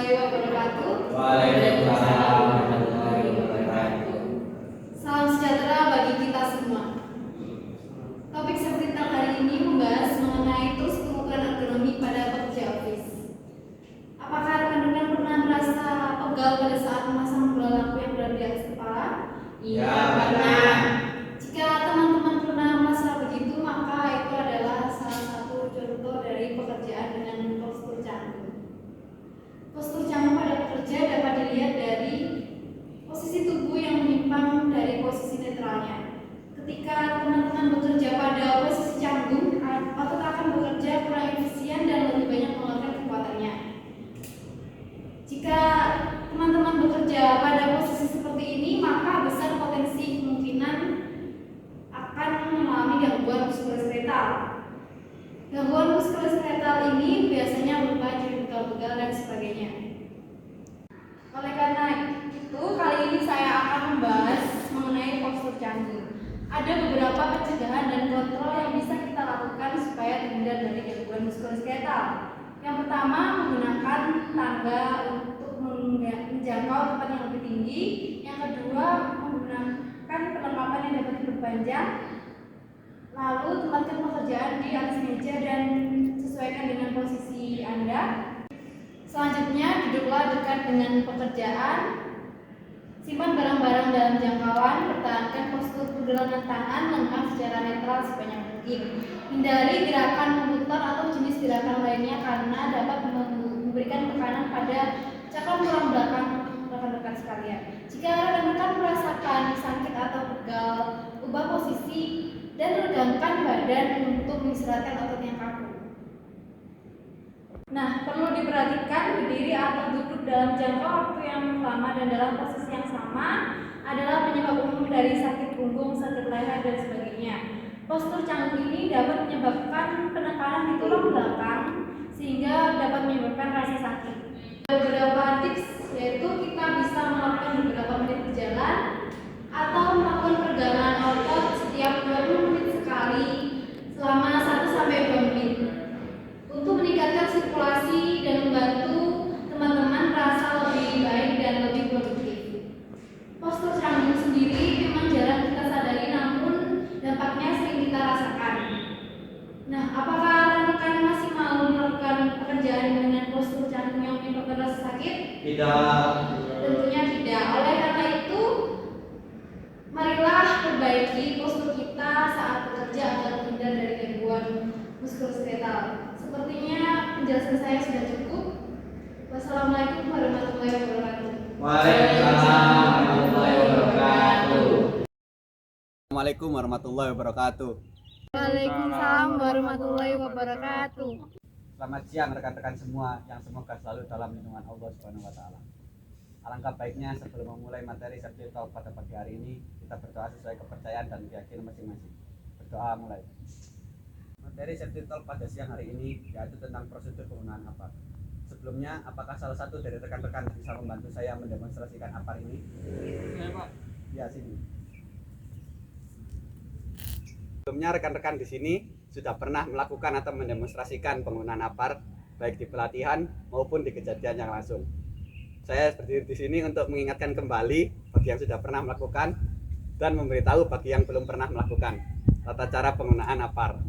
warahmatullahi wabarakatuh. Waalaikumsalam warahmatullahi wabarakatuh. Salam sejahtera bagi kita semua. Topik seperti hari ini membahas mengenai terus pengukuran ergonomi pada pekerja office. Apakah rekan-rekan pernah merasa pegal pada saat memasang bola lampu yang berada di atas kepala? Ya, pernah. Jika teman-teman pernah merasa begitu, maka itu adalah salah satu contoh dari pekerjaan dengan postur canggung. Postur canggung pada pekerja dapat dilihat dari posisi tubuh yang menyimpang dari posisi netralnya. Ketika teman-teman bekerja pada posisi canggung, otot akan bekerja kurang efisien dan lebih banyak mengeluarkan kekuatannya. Jika teman-teman bekerja pada posisi seperti ini, maka besar potensi kemungkinan akan mengalami gangguan muskuloskeletal. Gangguan muskuloskeletal ini biasanya berupa nyeri pegal-pegal dan sebagainya. Oleh karena itu, kali ini saya akan membahas mengenai postur canggung. Ada beberapa pencegahan dan kontrol yang bisa kita lakukan supaya terhindar dari gangguan muskuloskeletal. Yang pertama, menggunakan tangga untuk menjangkau tempat yang lebih tinggi. Yang kedua, menggunakan perlengkapan yang dapat diperpanjang. Lalu tempatkan pekerjaan di atas meja dan sesuaikan dengan posisi Anda. Selanjutnya, duduklah dekat dengan pekerjaan. Simpan barang-barang dalam jangkauan. Pertahankan postur pergelangan tangan lengkap secara netral sebanyak mungkin. Hindari gerakan memutar atau jenis gerakan lainnya karena dapat memberikan tekanan pada cakram tulang belakang rekan-rekan sekalian. Jika rekan-rekan merasakan sakit atau pegal, ubah posisi dan regangkan badan untuk mengistirahatkan otot yang kaku. Nah, perlu diperhatikan berdiri atau duduk dalam jangka waktu yang lama dan dalam posisi yang sama adalah penyebab umum dari sakit punggung, sakit leher, dan sebagainya. Postur canggung ini dapat menyebabkan penekanan di tulang belakang sehingga dapat menyebabkan rasa sakit. Beberapa tips yaitu kita bisa melakukan beberapa menit berjalan atau melakukan peregangan otot setiap 20 menit sekali selama 1-2 menit untuk meningkatkan sirkulasi dan membantu teman-teman merasa lebih baik dan lebih produktif. Postur canggung sendiri memang jarang kita sadari, namun dampaknya sering kita rasakan. Nah, apakah rekan masih mau melakukan pekerjaan dengan postur canggung yang menyebabkan rasa sakit? Tidak. Tentunya tidak. Oleh karena itu, marilah perbaiki postur kita saat bekerja agar terhindar dari gangguan muskuloskeletal. Sepertinya penjelasan saya sudah cukup. Wassalamualaikum warahmatullahi wabarakatuh. Waalaikumsalam warahmatullahi wabarakatuh. Assalamualaikum warahmatullahi wabarakatuh. Waalaikumsalam warahmatullahi wabarakatuh. Selamat siang rekan-rekan semua yang semoga selalu dalam lindungan Allah Subhanahu wa taala. Alangkah baiknya sebelum memulai materi Safety Talk pada pagi hari ini, kita berdoa sesuai kepercayaan dan keyakinan masing-masing. Berdoa mulai. Materi Safety Talk pada siang hari ini yaitu tentang prosedur penggunaan APAR. Sebelumnya, apakah salah satu dari rekan-rekan bisa membantu saya mendemonstrasikan APAR ini? Ya, Pak. Ya, sini. Sebelumnya rekan-rekan di sini sudah pernah melakukan atau mendemonstrasikan penggunaan APAR baik di pelatihan maupun di kejadian yang langsung. Saya berdiri di sini untuk mengingatkan kembali bagi yang sudah pernah melakukan dan memberitahu bagi yang belum pernah melakukan tata cara penggunaan APAR.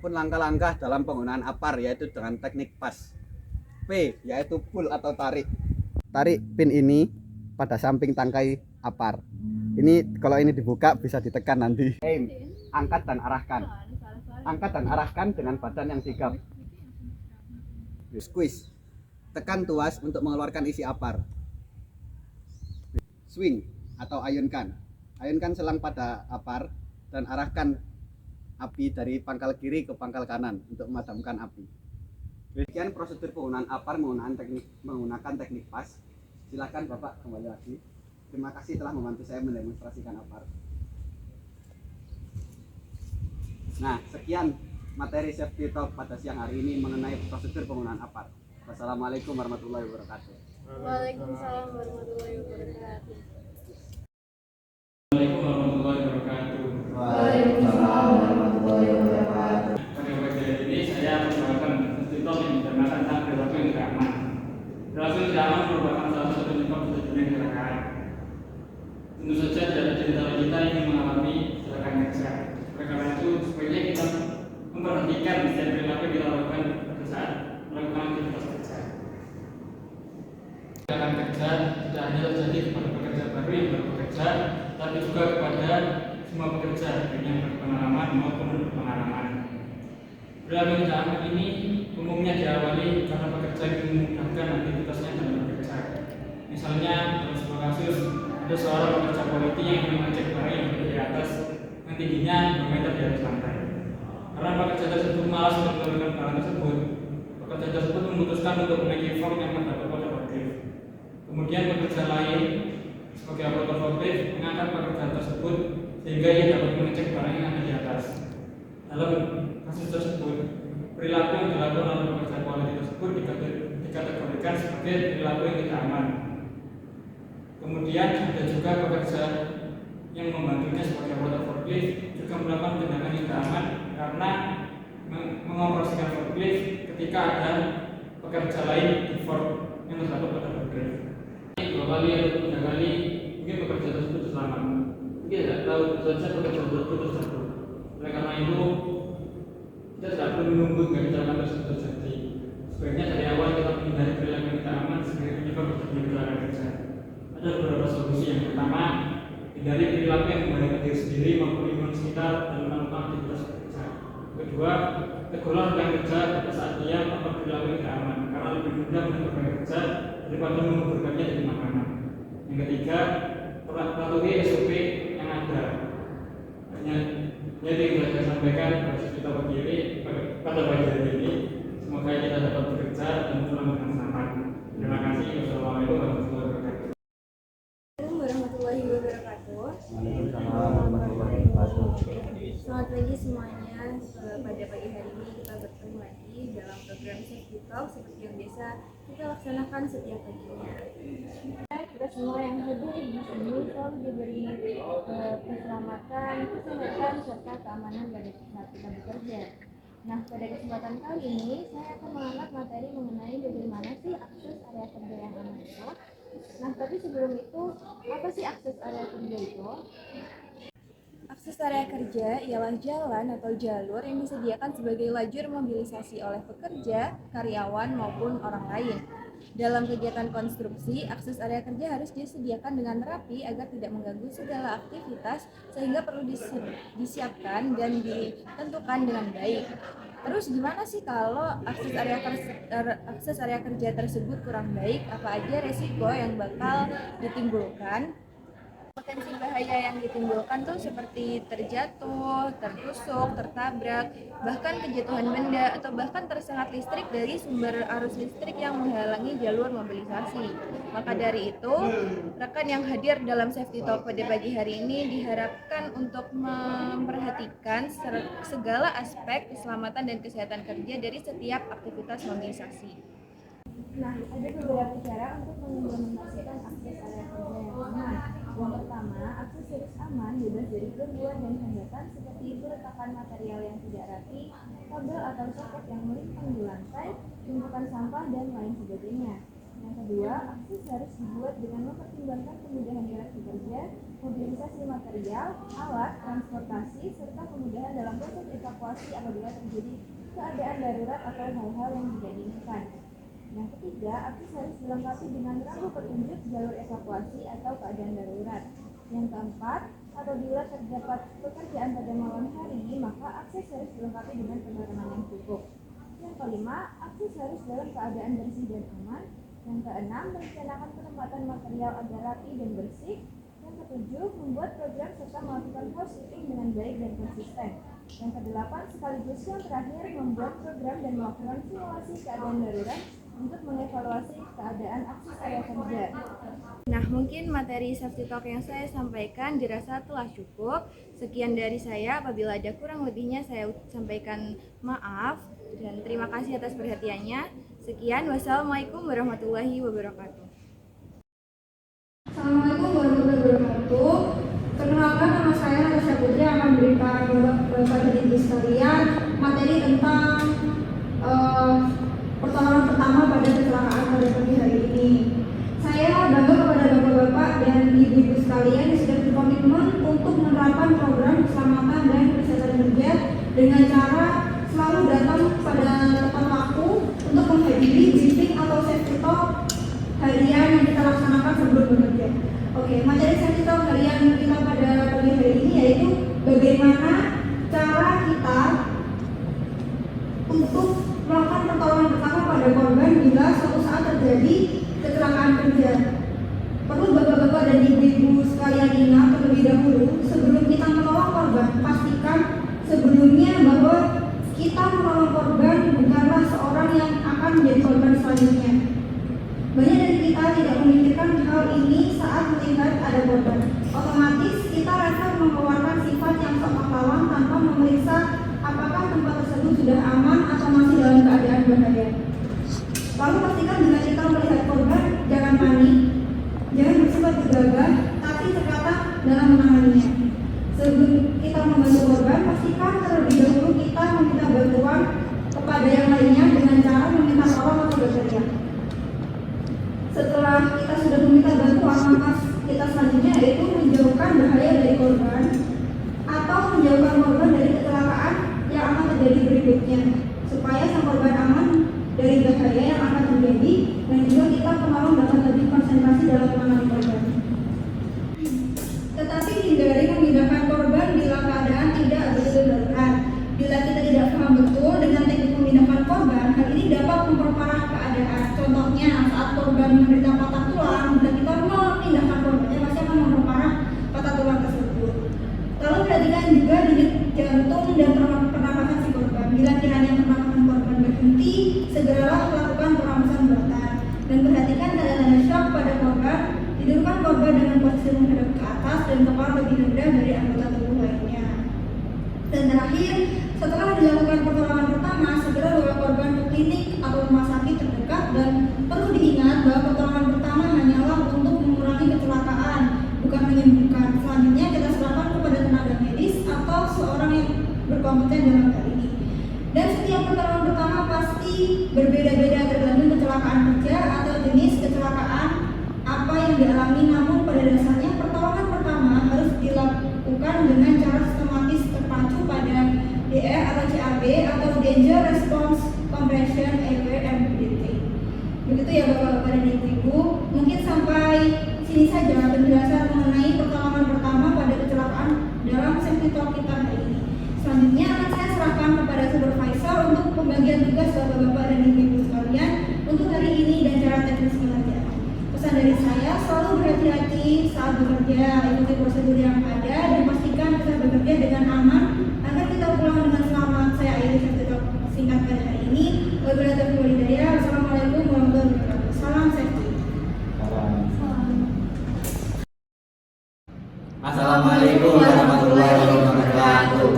Pun langkah-langkah dalam penggunaan APAR yaitu dengan teknik pas. P yaitu pull atau tarik. Tarik pin ini pada samping tangkai APAR. Ini kalau ini dibuka bisa ditekan nanti. Aim, angkat dan arahkan. Angkat dan arahkan dengan badan yang sigap. Squeeze, tekan tuas untuk mengeluarkan isi APAR. Swing atau ayunkan. Ayunkan selang pada APAR dan arahkan api dari pangkal kiri ke pangkal kanan untuk memadamkan api. Demikian prosedur penggunaan APAR menggunakan teknik pas. Silakan Bapak kembali lagi. Terima kasih telah membantu saya mendemonstrasikan APAR. Nah, sekian materi Safety Talk pada siang hari ini mengenai prosedur penggunaan APAR. Wassalamualaikum warahmatullahi wabarakatuh. Waalaikumsalam warahmatullahi wabarakatuh. Waalaikumsalam warahmatullahi wabarakatuh. Waalaikumsalam warahmatullahi wabarakatuh. Pada pagi hari ini saya membawakan Safety Talk yang bertemakan tentang perilaku yang tidak aman. Perilaku yang tidak aman merupakan salah satu penyebab terjadinya kecelakaan. Tentu saja tidak ada di antara kita yang mengalami kecelakaan kerja. Oleh karena itu, sebaiknya kita memperhatikan setiap perilaku yang kita lakukan pada saat melakukan aktivitas kerja. Kecelakaan kerja tidak hanya terjadi kepada pekerja baru yang baru bekerja, tapi juga kepada semua pekerja baik yang berpengalaman maupun berpengalaman. Perilaku yang tidak aman ini umumnya diawali karena pekerja ingin memudahkan aktivitasnya dalam bekerja. Misalnya dalam sebuah kasus ada seorang pekerja quality yang ingin mengecek barang yang berada di atas yang tingginya 2 meter di atas lantai. Karena pekerja tersebut malas untuk menurunkan barang tersebut, pekerja tersebut memutuskan untuk menaiki fork yang terdapat pada forklift. Kemudian pekerja lain sebagai operator forklift mengangkat pekerja tersebut sehingga ia dapat mengecek barang yang ada di atas. Dalam kasus tersebut, perilaku yang dilakukan oleh pekerja quality tersebut dikategorikan sebagai perilaku yang tidak aman. Kemudian ada juga pekerja yang membantunya sebagai operator forklift juga melakukan tindakan yang tidak aman karena mengoperasikan forklift ketika ada pekerja lain di fork yang terdapat pada forklift. 2 kali atau 3 kali mungkin pekerja tersebut selamat. Mungkin tidak tahu saja pekerja tersebut tersebut. Oleh karena itu kita tidak perlu menunggu hingga kecelakaan tersebut terjadi. Sebaiknya dari awal kita menghindari perilaku yang tidak aman sebagai penyebab terjadinya kecelakaan kerja. Ada beberapa solusi. Yang pertama, hindari perilaku yang membahayakan diri sendiri maupun lingkungan sekitar dalam melakukan aktivitas kerja. Kedua, tegurlah rekan kerja pada saat dia melakukan perilaku yang tidak aman, karena lebih mudah menegur kerja daripada menguburkannya dari makanan. Yang ketiga, patuhi SOP yang ada. Jadi yang saya sampaikan pada kita pada pagi hari ini, semoga kita dapat bekerja dan pulang dengan selamat. Terima kasih. Wassalamualaikum warahmatullahi wabarakatuh. Warahmatullahi wabarakatuh. Selamat pagi semuanya. Pada pagi hari ini kita bertemu lagi dalam program Safety Talk seperti yang biasa kita laksanakan setiap paginya. Kita semua yang hadir di sini selalu diberi keselamatan, kesehatan serta keamanan pada saat kita bekerja. Nah, pada kesempatan kali ini saya akan mengangkat materi mengenai bagaimana sih akses area kerja yang aman itu. Nah, tapi sebelum itu, apa sih akses area kerja itu? Akses area kerja ialah jalan atau jalur yang disediakan sebagai lajur mobilisasi oleh pekerja, karyawan, maupun orang lain. Dalam kegiatan konstruksi, akses area kerja harus disediakan dengan rapi agar tidak mengganggu segala aktivitas sehingga perlu disiapkan dan ditentukan dengan baik. Terus gimana sih kalau akses area kerja tersebut kurang baik? Apa aja resiko yang bakal ditimbulkan? Potensi bahaya yang ditimbulkan tuh seperti terjatuh, tertusuk, tertabrak, bahkan kejatuhan benda atau bahkan tersengat listrik dari sumber arus listrik yang menghalangi jalur mobilisasi. Maka dari itu, rekan yang hadir dalam Safety Talk pada pagi hari ini diharapkan untuk memperhatikan segala aspek keselamatan dan kesehatan kerja dari setiap aktivitas mobilisasi. Nah, ada beberapa cara untuk mengimplementasikan akses area kerja yang aman. Yang pertama, akses harus aman, bebas dari gangguan dan hambatan seperti peletakan material yang tidak rapi, kabel atau soket yang melintang di lantai, tumpukan sampah, dan lain sebagainya. Yang kedua, akses harus dibuat dengan mempertimbangkan kemudahan gerak pekerja, mobilisasi material, alat, transportasi, serta kemudahan dalam proses evakuasi apabila terjadi keadaan darurat atau hal-hal yang tidak diinginkan. Yang ketiga, akses harus dilengkapi dengan rambu petunjuk jalur evakuasi atau keadaan darurat. Yang keempat, apabila terdapat pekerjaan pada malam hari, maka akses harus dilengkapi dengan penerangan yang cukup. Yang kelima, akses harus dalam keadaan bersih dan aman. Yang keenam, merencanakan penempatan material agar rapi dan bersih. Yang ketujuh, membuat program serta melakukan housekeeping dengan baik dan konsisten. Yang kedelapan, sekaligus yang terakhir, membuat program dan melakukan simulasi keadaan darurat untuk mengevaluasi keadaan akses area kerja. Nah, mungkin materi Safety Talk yang saya sampaikan dirasa telah cukup. Sekian dari saya, apabila ada kurang lebihnya saya sampaikan maaf dan terima kasih atas perhatiannya. Sekian, wassalamualaikum warahmatullahi wabarakatuh. Assalamualaikum warahmatullahi wabarakatuh. Perkenalkan, nama saya Natasha Putri akan memberikan kepada ibu sekalian materi tentang pertolongan pertama pada kecelakaan pada pagi hari ini. ini. Saya bangga kepada bapak-bapak dan ibu-ibu sekalian yang sudah berkomitmen untuk menerapkan program keselamatan dan kesehatan kerja dengan cara selalu datang pada tepat waktu untuk menghadiri briefing atau safety talk harian yang kita laksanakan sebelum bekerja. Oke, materi safety talk harian kita pada pagi hari ini yaitu bagaimana cara kita untuk melakukan pertolongan pertama pada korban bila suatu saat terjadi kecelakaan kerja. Perlu bapak-bapak dan ibu-ibu sekalian ingat terlebih dahulu sebelum kita menolong korban, pastikan sebelumnya bahwa kita menolong korban bukanlah seorang yang akan menjadi korban selanjutnya. Banyak dari kita tidak memikirkan hal ini saat melihat ada korban. Otomatis kita akan mengeluarkan sifat yang sok pahlawan tanpa memeriksa apakah tempat tersebut sudah aman atau masih dalam keadaan bahaya. Lalu pastikan bila kita melihat korban, jangan panik, jangan bersifat gegabah, tapi terkata dalam menanganinya. Sebelum kita membantu korban, pastikan terlebih dahulu kita meminta bantuan kepada yang lainnya dengan cara meminta tolong atau berteriak. Setelah kita sudah meminta bantuan, maka kita selanjutnya yaitu menjauhkan bahaya dari korban atau menjauhkan korban dari kecelakaan yang akan terjadi berikutnya, supaya sang korban aman dari bahaya yang akan terjadi dan juga kita penolong dapat lebih konsentrasi dalam menangani korban. Tetapi hindari memindahkan korban bila keadaan tidak begitu darurat. Bila kita tidak paham betul dengan teknik memindahkan korban, hal ini dapat memperparah keadaan. Contohnya saat korban menderita patah tulang, bila kita memindahkan korbannya pasti akan memperparah patah tulang tersebut. Lalu perhatikan juga denyut jantung dan pernapasan si korban. Bila kiranya pernapasan korban berhenti, segeralah lakukan pernapasan buatan. Dan perhatikan tanda-tanda shock pada korban. Tidurkan korban dengan posisi menghadap ke atas dan kepala lebih rendah dari anggota tubuh lainnya. Dan terakhir, setelah dilakukan pertolongan pertama, segera bawa korban ke klinik atau rumah sakit terdekat dan perlu diingat bahwa pertolongan pertama hanyalah untuk mengurangi kecelakaan, bukan menyembuhkan. Selanjutnya kita serahkan kepada tenaga medis atau seorang yang berkompeten dalam hal ini. Dan setiap pertolongan pertama pasti berbeda-beda tergantung kecelakaan kerja atau jenis kecelakaan apa yang dialami, namun pada dasarnya pertolongan pertama harus dilakukan dengan cara sistematis terpacu pada DR atau CAB atau Danger Response Compression Airway and Breathing. Begitu ya bapak-bapak dan ibu-ibu, mungkin sampai sini saja penjelasan mengenai pertolongan pertama pada kecelakaan dalam safety talk kita hari ini. Selanjutnya akan saya serahkan kepada supervisor untuk pembagian tugas bapak-bapak dan ibu-ibu sekalian untuk hari ini dan cara teknis pengerjaan. Pesan dari saya, selalu berhati-hati saat bekerja, ikuti prosedur yang ada dan pastikan kita bekerja dengan aman agar kita pulang dengan selamat. Saya akhiri safety talk singkat pada hari ini. Wabillahi taufiq wal hidayah. Wassalamualaikum warahmatullahi wabarakatuh. Salam safety. Assalamualaikum warahmatullahi wabarakatuh.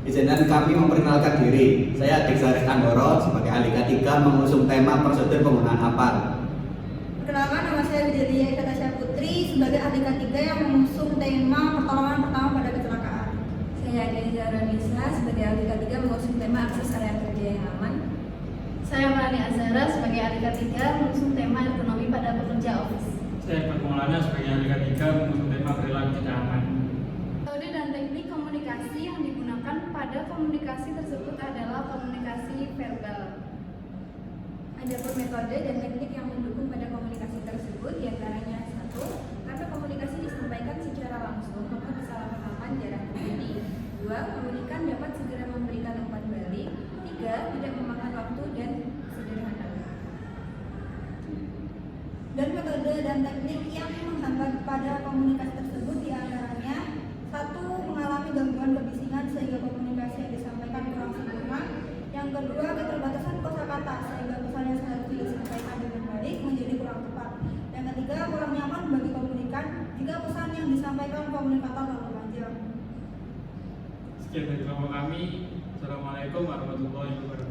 Izinkan kami memperkenalkan diri. Saya Adik Zaris Anggoro sebagai ahli K3 mengusung tema prosedur penggunaan APAR. Perkenalkan, nama saya Widya Katasya Putri sebagai ahli K3 yang mengusung tema pertolongan pertama pada kecelakaan. Saya Adinda Ranisa sebagai ahli K3 mengusung tema akses area kerja yang aman. Saya Melani Azhara sebagai ahli K3 mengusung tema ekonomi pada pekerja office. Saya Pak Maulana sebagai ahli K3 mengusung tema perilaku tidak aman. Metode dan teknik komunikasi yang digunakan pada komunikasi tersebut adalah komunikasi verbal. Adapun metode dan teknik yang mendukung pada komunikasi tersebut diantaranya 1. Karena komunikasi disampaikan secara langsung, maka kesalahpahaman jarang terjadi. 2. Komunikan dapat segera memberikan umpan balik. 3. Tidak memakan waktu dan sederhana. Dan metode dan teknik yang menghambat pada komunikasi tersebut diantaranya 1. Mengalami gangguan kebisingan sehingga komunikasi yang disampaikan kurang sempurna. Yang kedua, keterbatasan kosakata sehingga pesan yang seharusnya disampaikan dengan baik menjadi kurang tepat. Yang ketiga, kurang nyaman bagi komunikan jika pesan yang disampaikan komunikator terlalu panjang. Sekian dari kelompok kami. Assalamualaikum warahmatullahi wabarakatuh.